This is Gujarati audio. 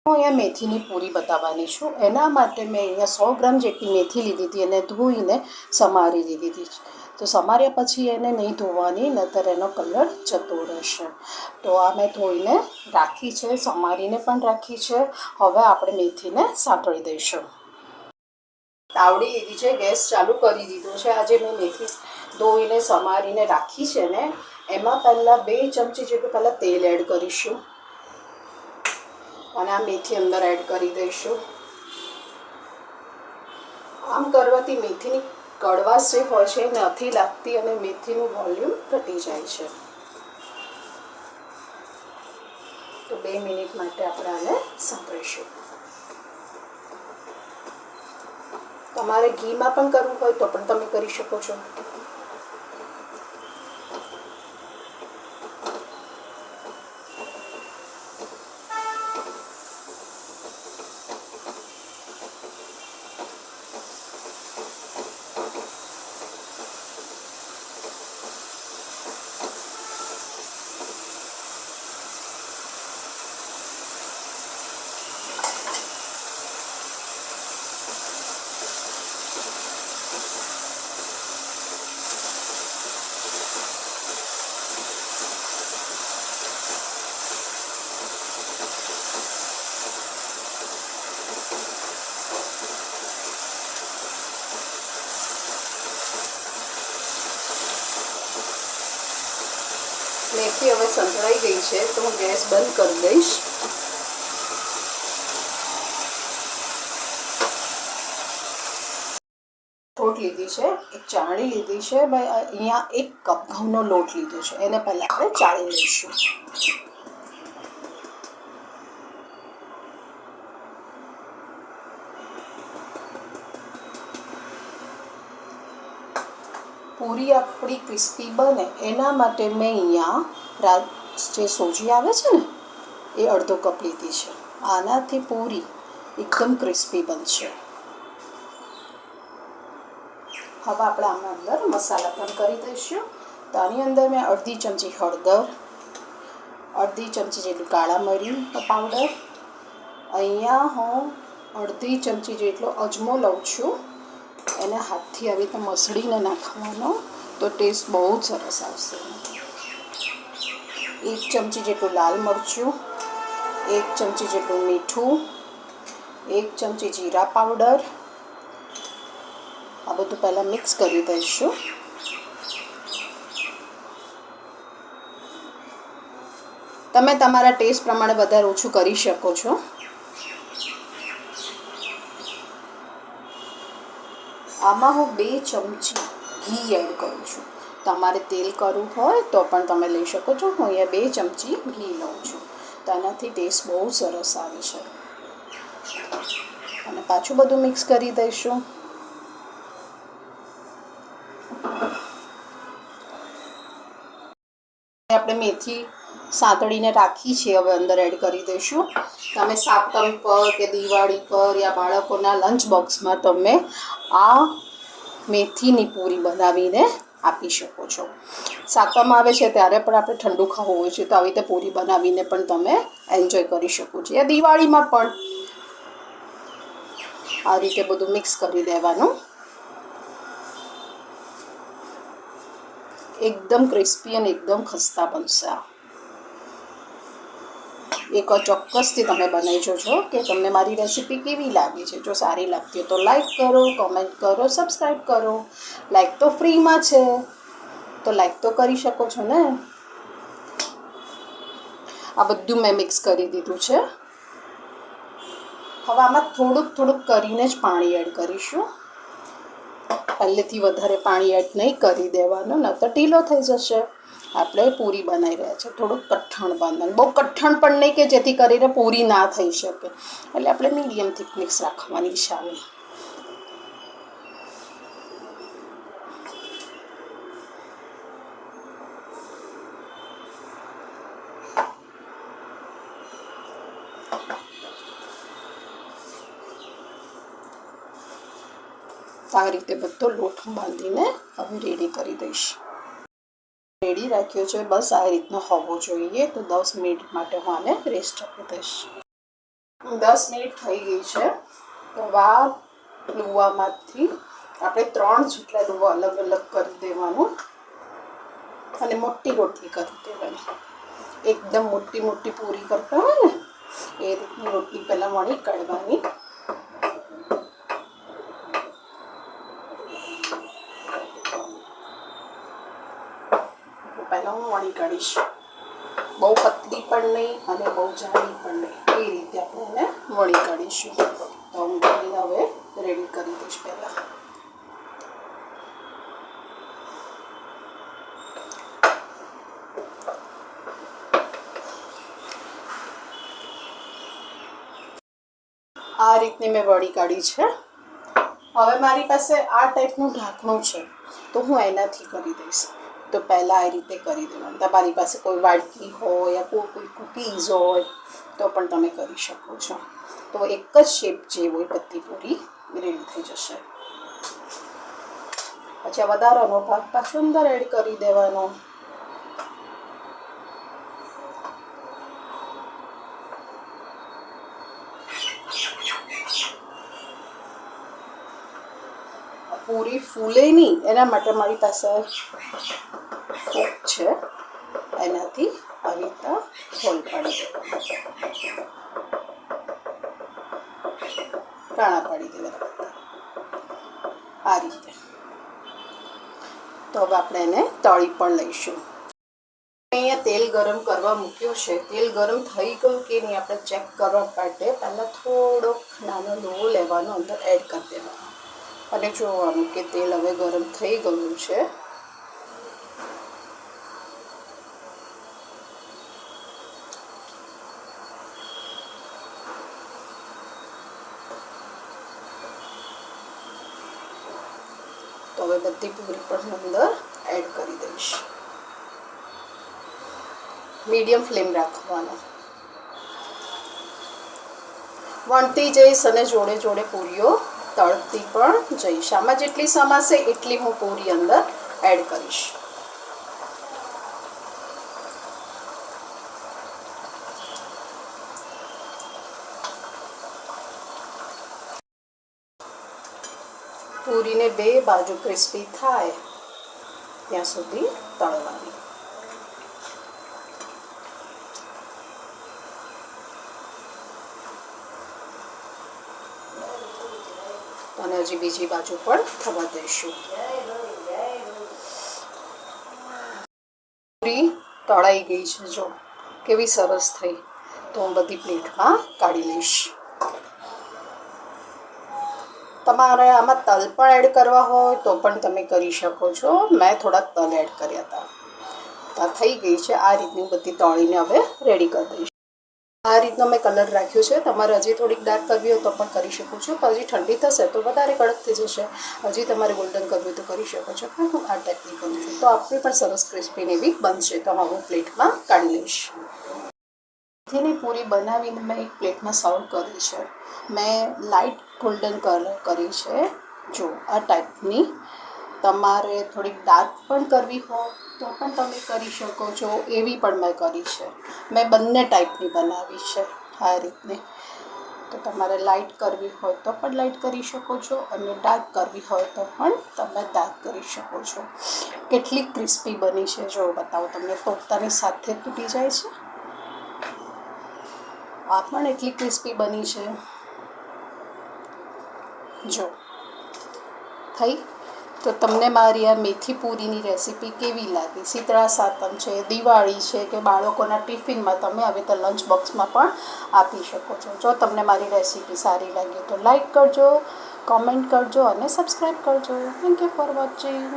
હું અહીંયા મેથીની પૂરી બતાવવાની છું. એના માટે મેં અહીંયા 100 ગ્રામ જેટલી મેથી લીધી હતી અને ધોઈને સમારી લીધી હતી. તો સમાર્યા પછી એને નહીં ધોવાની, નહીંતર એનો કલર જતો રહેશે. તો આ મેં ધોઈને રાખી છે, સમારીને પણ રાખી છે. હવે આપણે મેથીને સાંતળી દઈશું. તાવડી લીધી છે, ગેસ ચાલુ કરી દીધો છે. આજે મેં મેથી ધોઈને સમારીને રાખી છે ને, એમાં પહેલાં 2 ચમચી જેટલું પહેલાં તેલ એડ કરીશું અને આ મેથી અંદર એડ કરી દઈશું. આમ કરવાથી મેથીની કડવાશ જે હોય છે નથી લાગતી અને મેથીનું વોલ્યુમ ઘટી જાય છે. તો 2 મિનિટ માટે આપણે આને સાંતળીશું. તમારે ઘીમાં પણ કરવું હોય તો પણ તમે કરી શકો છો. મેથી હવે સંતળાઈ ગઈ છે તો હું ગેસ બંધ કરી દઈશ. લોટ લીધી છે, એક ચાળી લીધી છે. ભાઈ અહીંયા 1 કપ ઘઉંનો લોટ લીધો છે, એને પહેલાં આપણે ચાળી લઈશું. પૂરી આપણી ક્રિસ્પી બને એના માટે મેં અહીંયા જે સોજી આવે છે ને એ અડધો કપ લીધી છે. આનાથી પૂરી એકદમ ક્રિસ્પી બનશે. હવે આપણે આના અંદર મસાલા પણ કરી દઈશું. તો આની અંદર મેં અડધી ચમચી હળદર, અડધી ચમચી જેટલું કાળા મરી પાવડર, અહીંયા હું અડધી ચમચી જેટલો અજમો લઉં છું. એને હાથથી આવી રીતે મસળીને નાખવાનો તો ટેસ્ટ બહુ જ સરસ આવશે. 1 ચમચી જેટલું લાલ મરચું, 1 ચમચી જેટલું મીઠું, 1 ચમચી જીરા પાવડર. આ બધું પહેલાં મિક્સ કરી દઈશું. તમે તમારા ટેસ્ટ પ્રમાણે વધારે ઓછું કરી શકો છો. આમાં હું 2 ચમચી ઘી એડ કરું છું. તમારે તેલ કરવું હોય તો પણ તમે લઈ શકો છો. હું અહીંયા 2 ચમચી ઘી લઉં છું. તો આનાથી ટેસ્ટ બહુ સરસ આવે છે. અને પાછું બધું મિક્સ કરી દઈશું. આપણે મેથી સાંતળીને રાખી છે, હવે અંદર એડ કરી દઈશું. તમે સાતમ પર કે દિવાળી પર યા બાળકોના લંચ બોક્સમાં તમે આ મેથીની પૂરી બનાવીને આપી શકો છો. સાતમ આવે છે ત્યારે પણ આપણે ઠંડુ ખાવું હોય છે તો આવી રીતે પૂરી બનાવીને પણ તમે એન્જોય કરી શકો છો. યા દિવાળીમાં પણ આ રીતે બધું મિક્સ કરી દેવાનું. એકદમ ક્રિસ્પી અને એકદમ ખસ્તા બનશે. એક ચોક્કસથી તમે બનાવી જોજો કે તમને મારી રેસીપી કેવી લાગી છે. જો સારી લાગતી હોય તો લાઈક કરો, કમેન્ટ કરો, સબસ્ક્રાઈબ કરો. લાઈક તો ફ્રીમાં છે તો લાઈક તો કરી શકો છો ને. આ બધું મેં મિક્સ કરી દીધું છે. હવે આમાં થોડુંક કરીને જ પાણી એડ કરીશું. પહેલેથી વધારે પાણી એડ નહીં કરી દેવાનું, ન તો ઢીલો થઈ જશે. આપણે પૂરી બનાવી રહ્યા છે, થોડુંક કઠણ બાંધવાનું. બહુ કઠણ પણ નહીં કે જેથી કરીને પૂરી ના થઈ શકે. એટલે આપણે મીડિયમ થિકનેસ રાખવાની છે આની. આ રીતે બધો લોટ બાંધીને હવે રેડી કરી દઈશ. રેડી રાખ્યો છે, બસ આ રીતનો હોવો જોઈએ. તો 10 મિનિટ માટે હું આને રેસ્ટ આપી દઈશ. 10 મિનિટ થઈ ગઈ છે. તો આ લુવામાંથી આપણે 3 જેટલા લુવા અલગ અલગ કરી દેવાનું અને મોટી રોટલી કરી દેવાની. એકદમ મોટી મોટી પૂરી કરતા હોય ને એ રીતની રોટલી પહેલાં વણી કાઢવાની. પહેલાં હું વણી કાઢીશ. બહુ પતલી પણ નહીં અને બહુ જાડી પણ નહીં, એ રીતે આપણે એને વણી કાઢીશું. તો હું વણીને હવે રેડી કરી દઈશ. પહેલાં આ રીતની મેં વળી કાઢી છે. હવે મારી પાસે આ ટાઈપનું ઢાંકણું છે તો હું એનાથી કરી દઈશ. તો પહેલાં આ રીતે કરી દેવાનું. તમારી પાસે કોઈ વાડકી હોય યા કોઈ કૂકીઝ હોય તો પણ તમે કરી શકો છો. તો એક જ શેપ જે હોય બધી પૂરી રેડી થઈ જશે. પછી આ વધારાનો ભાગ પાછો અંદર એડ કરી દેવાનો. પૂરી ફૂલે નહીં એના માટે મારી પાસે ફોક છે, એનાથી આવી રીતના હોલ પાડી દેવાના, કાણા પાડી દેવાના આ રીતે. તો હવે આપણે એને તળી પણ લઈશું. અહીંયા તેલ ગરમ કરવા મૂક્યું છે. તેલ ગરમ થઈ ગયું કે નહીં આપણે ચેક કરવા માટે પહેલાં થોડોક નાનો લોહો લેવાનો, અંદર એડ કરી દેવાનો અને જોવાનું કે તેલ હવે ગરમ થઈ ગયું છે. તો હવે બધી પૂરી પણ અંદર એડ કરી દઈશ. મીડિયમ ફ્લેમ રાખવાનો. વણતી જઈશ અને જોડે જોડે પૂરીઓ તળતી પણ જઈશ. આમાં જેટલી સમાશે એટલી હું પૂરી અંદર એડ કરીશ. પૂરીને બે બાજુ ક્રિસ્પી થાય ત્યાં સુધી તળવાની. અને હજી બીજી બાજુ પણ થવા દઈશું. પૂરી તળાઈ ગઈ છે, જો કેવી સરસ થઈ. તો હું બધી પ્લેટમાં કાઢી લઈશ. તમારે આમાં તલ પણ એડ કરવા હોય તો પણ તમે કરી શકો છો. મેં થોડાક તલ એડ કર્યા હતા. આ થઈ ગઈ છે. આ રીતની બધી તળીને હવે રેડી કરી દઈશ. આ રીતનો મેં કલર રાખ્યો છે. તમારે હજી થોડીક ડાર્ક કરવી હોય તો પણ કરી શકો છો. હજી ઠંડી થશે તો વધારે કડક થઈ જશે. હજી તમારે ગોલ્ડન કરવી હોય તો કરી શકો છો. પણ હું આ ટાઈપની કરું છું તો આપણી પણ સરસ ક્રિસ્પી એવી બનશે. તો હવે હું પ્લેટમાં કાઢી લઈશ. જેની પૂરી બનાવીને મેં એક પ્લેટમાં સર્વ કરી છે. મેં લાઇટ ગોલ્ડન કલર કરી છે. જો આ ટાઈપની. તમારે થોડીક ડાર્ક પણ કરવી હોય તો પણ તમે કરી શકો છો. એવી પણ મેં કરી છે. મેં બંને ટાઈપની બનાવી છે આ રીતની. તો તમારે લાઇટ કરવી હોય તો પણ લાઇટ કરી શકો છો અને ડાર્ક કરવી હોય તો પણ તમે ડાર્ક કરી શકો છો. કેટલી ક્રિસ્પી બની છે જો બતાવો તમને. તોડતાની સાથે તૂટી જાય છે. આ પણ એટલી ક્રિસ્પી બની છે. જો થઈ. તો તમને મારી આ મેથી પૂરીની રેસીપી કેવી લાગી? શીતળા સાતમ છે, દિવાળી છે કે બાળકોના ટિફિનમાં તમે હવે તો લંચ બોક્સમાં પણ આપી શકો છો. જો તમને મારી રેસીપી સારી લાગી તો લાઈક કરજો, કોમેન્ટ કરજો અને સબસ્ક્રાઈબ કરજો. Thank you for watching.